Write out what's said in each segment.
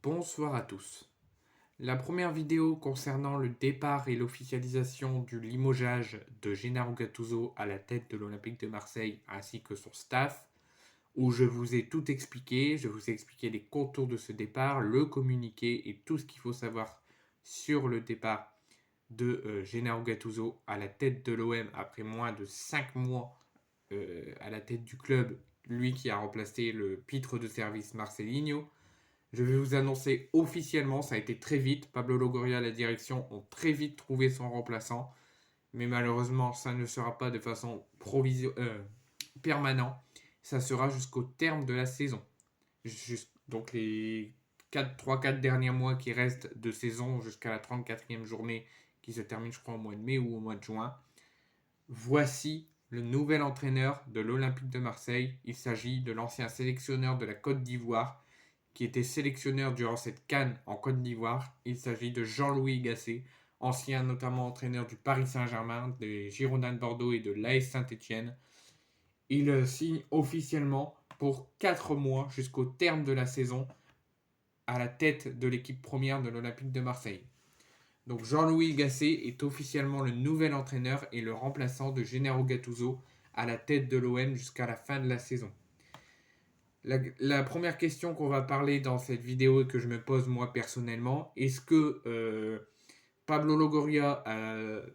Bonsoir à tous. La première vidéo concernant le départ et l'officialisation du limogeage de Gennaro Gattuso à la tête de l'Olympique de Marseille ainsi que son staff, où je vous ai tout expliqué, je vous ai expliqué les contours de ce départ, le communiqué et tout ce qu'il faut savoir sur le départ de Gennaro Gattuso à la tête de l'OM après moins de 5 mois à la tête du club, lui qui a remplacé le pitre de service Marcelinho. Je vais vous annoncer officiellement, ça a été très vite. Pablo Longoria et la direction ont très vite trouvé son remplaçant. Mais malheureusement, ça ne sera pas de façon permanente. Ça sera jusqu'au terme de la saison. Donc les 3-4 derniers mois qui restent de saison jusqu'à la 34e journée qui se termine je crois au mois de mai ou au mois de juin. Voici le nouvel entraîneur de l'Olympique de Marseille. Il s'agit de l'ancien sélectionneur de la Côte d'Ivoire qui était sélectionneur durant cette CAN en Côte d'Ivoire. Il s'agit de Jean-Louis Gasset, ancien notamment entraîneur du Paris Saint-Germain, des Girondins de Bordeaux et de l'AS Saint-Étienne. Il signe officiellement pour 4 mois jusqu'au terme de la saison à la tête de l'équipe première de l'Olympique de Marseille. Donc Jean-Louis Gasset est officiellement le nouvel entraîneur et le remplaçant de Gennaro Gattuso à la tête de l'OM jusqu'à la fin de la saison. La première question qu'on va parler dans cette vidéo et que je me pose moi personnellement, est-ce que Pablo Longoria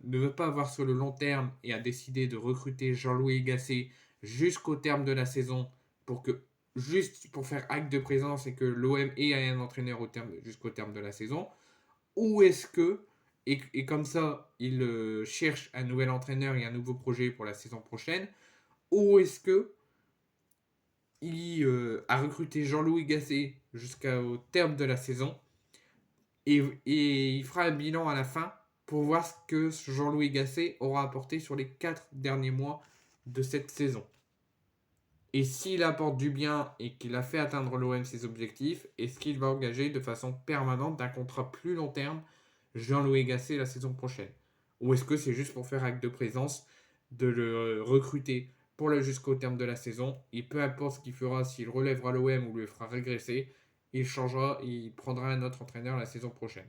ne veut pas avoir sur le long terme et a décidé de recruter Jean-Louis Gasset jusqu'au terme de la saison juste pour faire acte de présence et que l'OM ait un entraîneur jusqu'au terme de la saison, ou est-ce que, et comme ça il cherche un nouvel entraîneur et un nouveau projet pour la saison prochaine, ou est-ce que il a recruté Jean-Louis Gasset jusqu'au terme de la saison et il fera un bilan à la fin pour voir ce que Jean-Louis Gasset aura apporté sur les 4 derniers mois de cette saison. Et s'il apporte du bien et qu'il a fait atteindre l'OM ses objectifs, est-ce qu'il va engager de façon permanente d'un contrat plus long terme Jean-Louis Gasset la saison prochaine? Ou est-ce que c'est juste pour faire acte de présence de le recruter jusqu'au terme de la saison, et peu importe ce qu'il fera, s'il relèvera l'OM ou le fera régresser, il prendra un autre entraîneur la saison prochaine.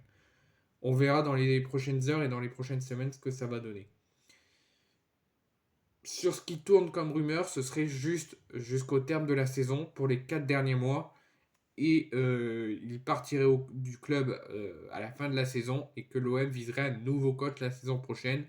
On verra dans les prochaines heures et dans les prochaines semaines ce que ça va donner. Sur ce qui tourne comme rumeur, ce serait juste jusqu'au terme de la saison pour les 4 derniers mois, et il partirait du club à la fin de la saison et que l'OM viserait un nouveau coach la saison prochaine,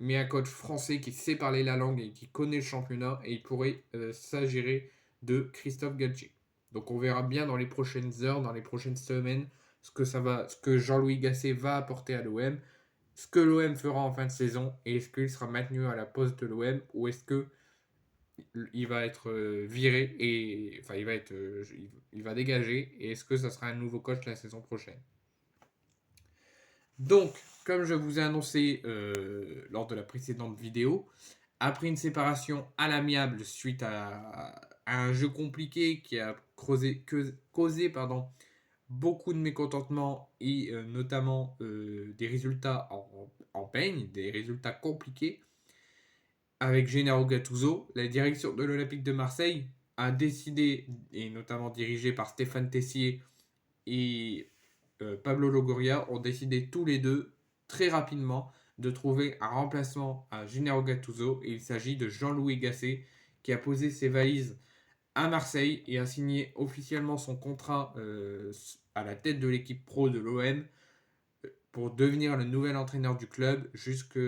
mais un coach français qui sait parler la langue et qui connaît le championnat, et il pourrait s'agirer de Christophe Galtier. Donc on verra bien dans les prochaines heures, dans les prochaines semaines, ce que Jean-Louis Gasset va apporter à l'OM, ce que l'OM fera en fin de saison, et est-ce qu'il sera maintenu à la poste de l'OM, ou est-ce que il va être viré, et enfin il va dégager, et est-ce que ça sera un nouveau coach la saison prochaine. Donc, comme je vous ai annoncé lors de la précédente vidéo, après une séparation à l'amiable suite à un jeu compliqué qui a causé beaucoup de mécontentement et notamment des résultats en peigne, des résultats compliqués, avec Gennaro Gattuso, la direction de l'Olympique de Marseille a décidé, et notamment dirigée par Stéphane Tessier et Pablo Longoria, ont décidé tous les deux très rapidement de trouver un remplacement à Gennaro Gattuso, et il s'agit de Jean-Louis Gasset qui a posé ses valises à Marseille et a signé officiellement son contrat à la tête de l'équipe pro de l'OM pour devenir le nouvel entraîneur du club jusqu'à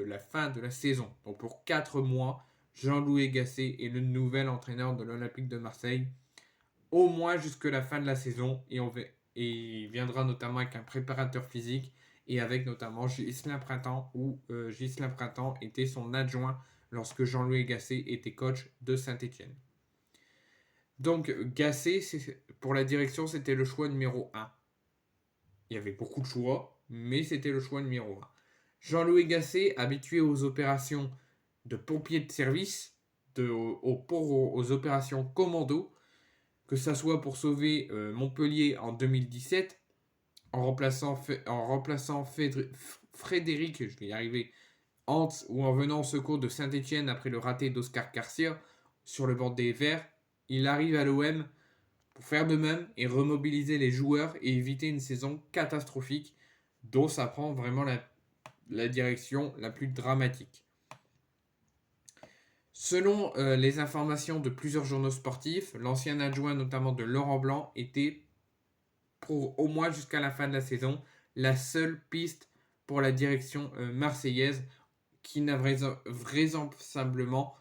la fin de la saison. Donc pour 4 mois, Jean-Louis Gasset est le nouvel entraîneur de l'Olympique de Marseille, au moins jusqu'à la fin de la saison, et il viendra notamment avec un préparateur physique et avec notamment Ghislain Printemps, où Ghislain Printemps était son adjoint lorsque Jean-Louis Gasset était coach de Saint-Étienne. Donc Gasset, pour la direction, c'était le choix numéro 1. Il y avait beaucoup de choix, mais c'était le choix numéro 1. Jean-Louis Gasset, habitué aux opérations de pompier de service, aux opérations commando, que ça soit pour sauver Montpellier en 2017, en remplaçant Frédéric, je vais y arriver, Hans, ou en venant au secours de Saint-Étienne après le raté d'Oscar Garcia sur le bord des Verts, il arrive à l'OM pour faire de même et remobiliser les joueurs et éviter une saison catastrophique dont ça prend vraiment la direction la plus dramatique. Selon les informations de plusieurs journaux sportifs, l'ancien adjoint notamment de Laurent Blanc était pour au moins jusqu'à la fin de la saison la seule piste pour la direction marseillaise qui n'a vraisemblablement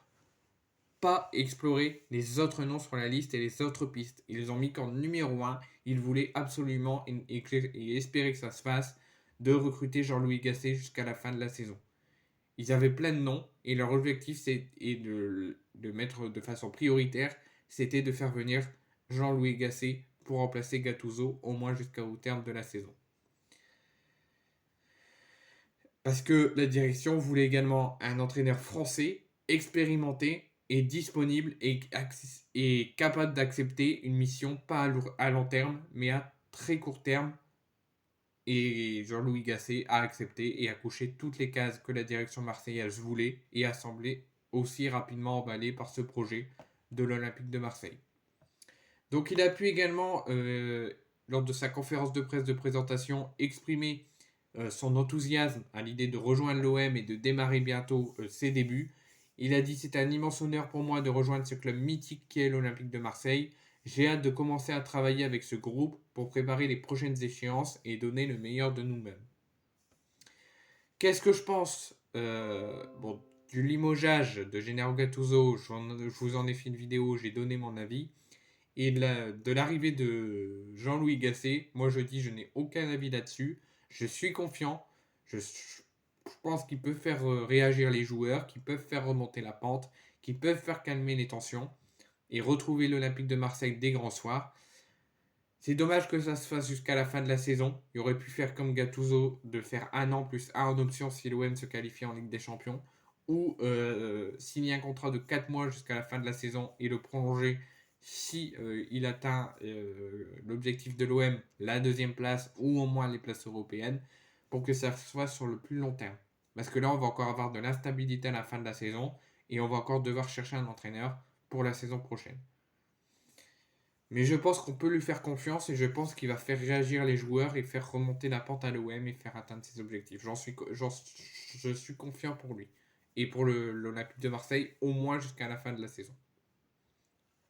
pas exploré les autres noms sur la liste et les autres pistes. Ils ont mis qu'en numéro 1, ils voulaient absolument et espérer que ça se fasse de recruter Jean-Louis Gasset jusqu'à la fin de la saison. Ils avaient plein de noms et leur objectif c'était de mettre de façon prioritaire, c'était de faire venir Jean-Louis Gasset pour remplacer Gattuso au moins jusqu'au terme de la saison. Parce que la direction voulait également un entraîneur français, expérimenté et disponible et capable d'accepter une mission pas à long terme, mais à très court terme. Et Jean-Louis Gasset a accepté et a coché toutes les cases que la direction marseillaise voulait et a semblé aussi rapidement emballé par ce projet de l'Olympique de Marseille. Donc il a pu également, lors de sa conférence de presse de présentation, exprimer son enthousiasme à l'idée de rejoindre l'OM et de démarrer bientôt ses débuts. Il a dit: c'est un immense honneur pour moi de rejoindre ce club mythique qu'est l'Olympique de Marseille. J'ai hâte de commencer à travailler avec ce groupe pour préparer les prochaines échéances et donner le meilleur de nous-mêmes. Qu'est-ce que je pense du limogeage de Gennaro Gattuso? Je vous en ai fait une vidéo, j'ai donné mon avis. Et de l'arrivée de Jean-Louis Gasset, moi je dis je n'ai aucun avis là-dessus. Je suis confiant. Je pense qu'ils peuvent faire réagir les joueurs, qu'ils peuvent faire remonter la pente, qu'ils peuvent faire calmer les tensions et retrouver l'Olympique de Marseille des grands soirs. C'est dommage que ça se fasse jusqu'à la fin de la saison. Il aurait pu faire comme Gattuso, de faire 1 an plus 1 en option si l'OM se qualifie en Ligue des Champions, ou signer un contrat de 4 mois jusqu'à la fin de la saison et le prolonger si il atteint l'objectif de l'OM, la deuxième place ou au moins les places européennes, pour que ça soit sur le plus long terme. Parce que là, on va encore avoir de l'instabilité à la fin de la saison et on va encore devoir chercher un entraîneur pour la saison prochaine. Mais je pense qu'on peut lui faire confiance et je pense qu'il va faire réagir les joueurs et faire remonter la pente à l'OM et faire atteindre ses objectifs. Je suis confiant pour lui. Et pour l'Olympique de Marseille, au moins jusqu'à la fin de la saison.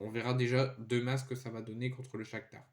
On verra déjà demain ce que ça va donner contre le Shakhtar.